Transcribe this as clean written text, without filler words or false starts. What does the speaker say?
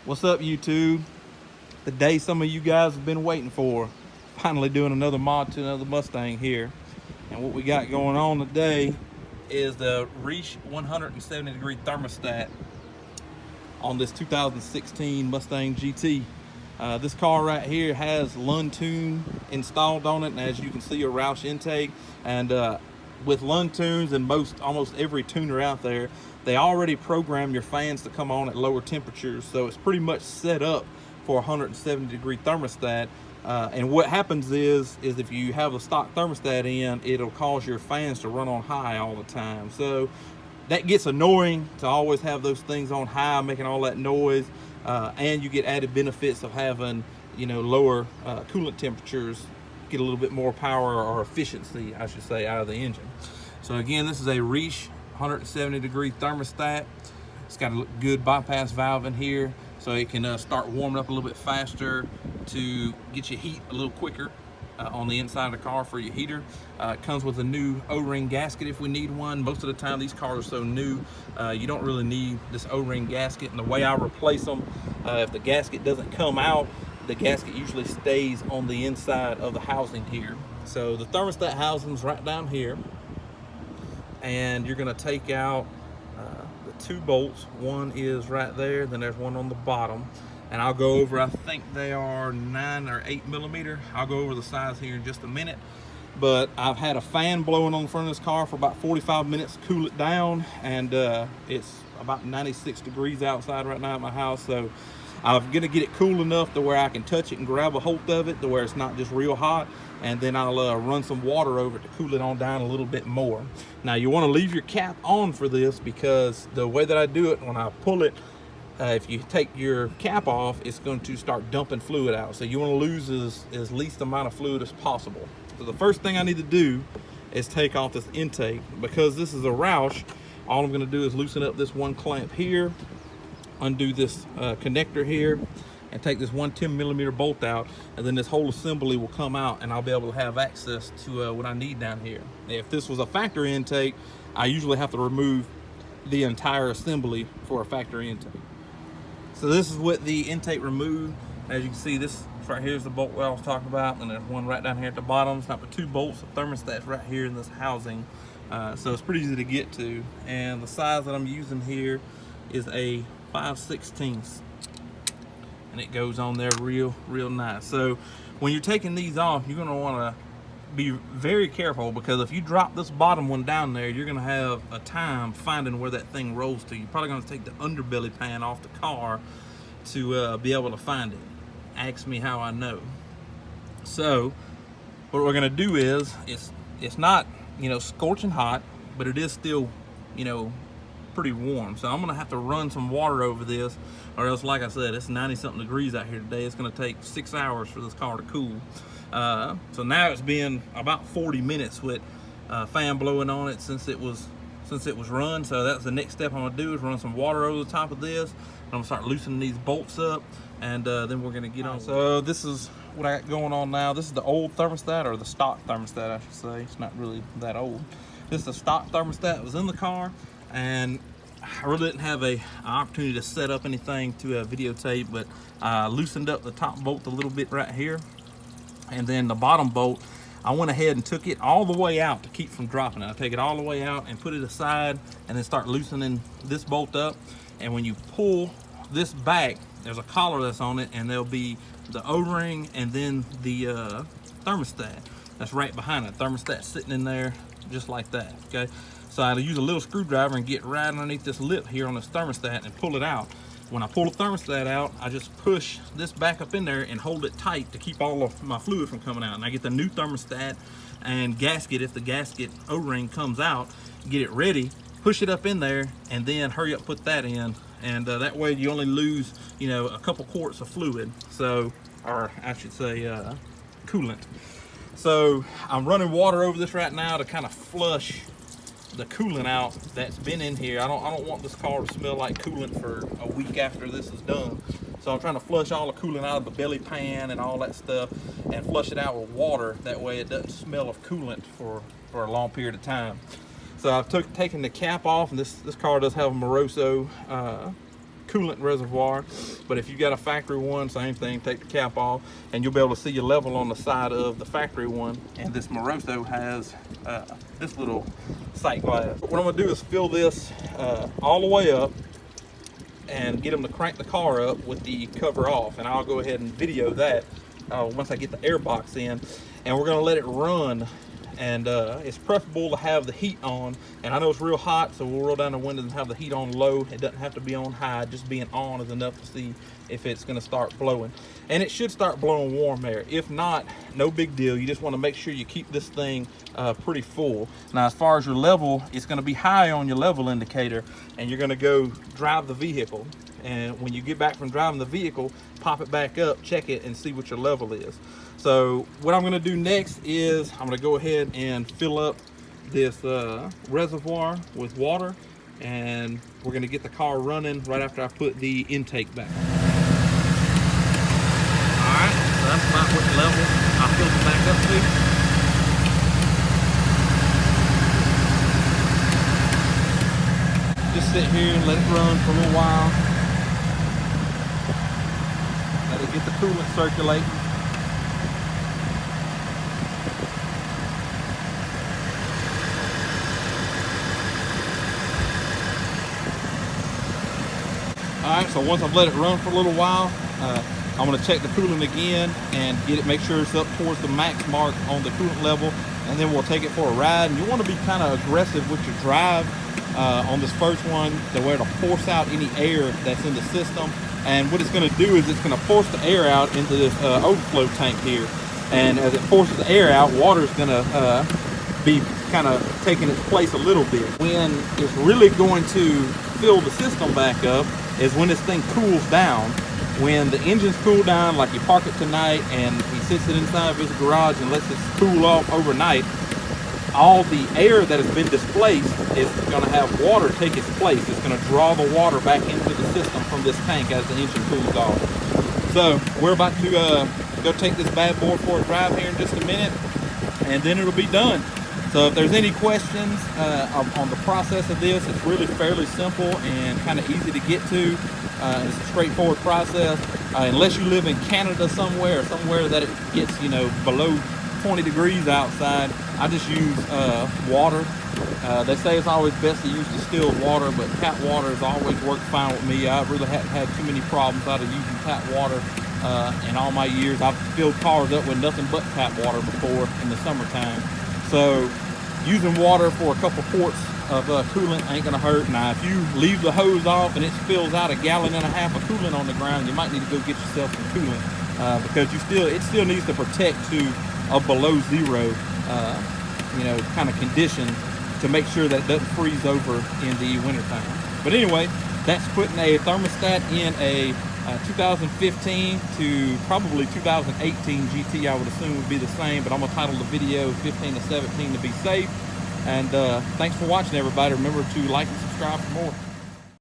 What's up, YouTube? The day some of you guys have been waiting for. Finally doing another mod to another Mustang here. And what we got going on today is the Reische 170-degree thermostat on this 2016 Mustang GT. This car right here has Lund tune installed on it, and as you can see, a roush intake. And with Lund tunes and almost every tuner out there, they already program your fans to come on at lower temperatures, so it's pretty much set up for a 170-degree thermostat. And what happens is if you have a stock thermostat in, it'll cause your fans to run on high all the time. So that gets annoying to always have those things on high, making all that noise. And you get added benefits of having, lower coolant temperatures, get a little bit more power or efficiency, I should say, out of the engine. So again, this is a Reische 170-degree thermostat. It's got a good bypass valve in here, so it can start warming up a little bit faster to get you heat a little quicker on the inside of the car for your heater. It comes with a new O-ring gasket if we need one. Most of the time these cars are so new, you don't really need this O-ring gasket. And the way I replace them, if the gasket doesn't come out, the gasket usually stays on the inside of the housing here. So the thermostat housing's right down here, and you're going to take out the two bolts. One is right there, then there's one on the bottom, and I'll go over, I think they are 9 or 8 millimeter. I'll go over the size here in just a minute. But I've had a fan blowing on the front of this car for about 45 minutes to cool it down, and it's about 96 degrees outside right now at my house. So I'm gonna get it cool enough to where I can touch it and grab a hold of it to where it's not just real hot, and then I'll run some water over it to cool it on down a little bit more. Now you want to leave your cap on for this, because the way that I do it, when I pull it, if you take your cap off, it's going to start dumping fluid out. So you want to lose as least amount of fluid as possible. So the first thing I need to do is take off this intake. Because this is a roush, all I'm going to do is loosen up this one clamp here, undo this connector here, and take this one 10 millimeter bolt out, and then this whole assembly will come out, and I'll be able to have access to what I need down here. If this was a factory intake, I usually have to remove the entire assembly for a factory intake. So this is what the intake removed. As you can see, this right here is the bolt I was talking about, and there's one right down here at the bottom. It's not but two bolts. The thermostat's right here in this housing, so it's pretty easy to get to. And the size that I'm using here is a 5/16, and it goes on there real nice. So when you're taking these off, you're going to want to be very careful, because if you drop this bottom one down there, you're going to have a time finding where that thing rolls to. You're probably going to take the underbelly pan off the car to be able to find it. Ask me how I know. So what we're going to do is, it's not scorching hot, but it is still pretty warm. So I'm going to have to run some water over this, or else, like I said, it's 90 something degrees out here today. It's going to take 6 hours for this car to cool. So now it's been about 40 minutes with fan blowing on it since it was run. So that's the next step I'm gonna do, is run some water over the top of this. I'm gonna start loosening these bolts up, and then we're gonna get on. So this is what I got going on now. This is the old thermostat, or the stock thermostat, I should say. It's not really that old. This is the stock thermostat that was in the car, and I really didn't have an opportunity to set up anything to videotape, but I loosened up the top bolt a little bit right here. And then the bottom bolt, I went ahead and took it all the way out to keep from dropping it. I take it all the way out and put it aside, and then start loosening this bolt up. And when you pull this back, there's a collar that's on it, and there'll be the O-ring and then the thermostat that's right behind it. Thermostat sitting in there just like that, okay? So I'll use a little screwdriver and get right underneath this lip here on this thermostat and pull it out. When I pull the thermostat out, I just push this back up in there and hold it tight to keep all of my fluid from coming out. And I get the new thermostat and gasket. If the gasket O-ring comes out, get it ready, push it up in there, and then hurry up, put that in. And that way you only lose, a couple quarts of fluid. So, or I should say coolant. So I'm running water over this right now to kind of flush the coolant out that's been in here. I don't want this car to smell like coolant for a week after this is done. So I'm trying to flush all the coolant out of the belly pan and all that stuff, and flush it out with water. That way it doesn't smell of coolant for a long period of time. So I've taken the cap off, and this car does have a Moroso coolant reservoir, but if you got a factory one, same thing, take the cap off and you'll be able to see your level on the side of the factory one. And this Moroso has this little sight glass. What I'm gonna do is fill this all the way up and get them to crank the car up with the cover off, and I'll go ahead and video that once I get the air box in. And we're gonna let it run, and it's preferable to have the heat on. And I know it's real hot, so we'll roll down the windows and have the heat on low. It doesn't have to be on high, just being on is enough to see if it's gonna start blowing. And it should start blowing warm air. If not, no big deal. You just wanna make sure you keep this thing pretty full. Now, as far as your level, it's gonna be high on your level indicator, and you're gonna go drive the vehicle. And when you get back from driving the vehicle, pop it back up, check it, and see what your level is. So what I'm gonna do next is I'm gonna go ahead and fill up this reservoir with water, and we're gonna get the car running right after I put the intake back. All right, so that's about what level I filled it back up to. Just sit here and let it run for a little while. Let it get the coolant circulating. Alright, so once I've let it run for a little while, I'm going to check the coolant again and make sure it's up towards the max mark on the coolant level, and then we'll take it for a ride. And you want to be kind of aggressive with your drive on this first one, to where to force out any air that's in the system. And what it's going to do is it's going to force the air out into this overflow tank here. And as it forces the air out, water is going to be kind of taking its place a little bit. When it's really going to fill the system back up is when this thing cools down. When the engine's cool down, like you park it tonight and he sits it inside of his garage and lets it cool off overnight, all the air that has been displaced is going to have water take its place. It's going to draw the water back into the system from this tank as the engine cools off. So we're about to go take this bad boy for a drive here in just a minute, and then it'll be done. So if there's any questions on the process of this, it's really fairly simple and kind of easy to get to. It's a straightforward process. Unless you live in Canada somewhere that it gets, below 20 degrees outside, I just use water. They say it's always best to use distilled water, but tap water has always worked fine with me. I really haven't had too many problems out of using tap water in all my years. I've filled cars up with nothing but tap water before in the summertime. So using water for a couple quarts of coolant ain't gonna hurt. Now, if you leave the hose off and it spills out 1.5 gallons of coolant on the ground, you might need to go get yourself some coolant because it still needs to protect to a below zero, kind of condition to make sure that it doesn't freeze over in the wintertime. But anyway, that's putting a thermostat in a 2015 to probably 2018 GT. I would assume would be the same, but I'm gonna title the video 15 to 17 to be safe. And thanks for watching, everybody. Remember to like and subscribe for more.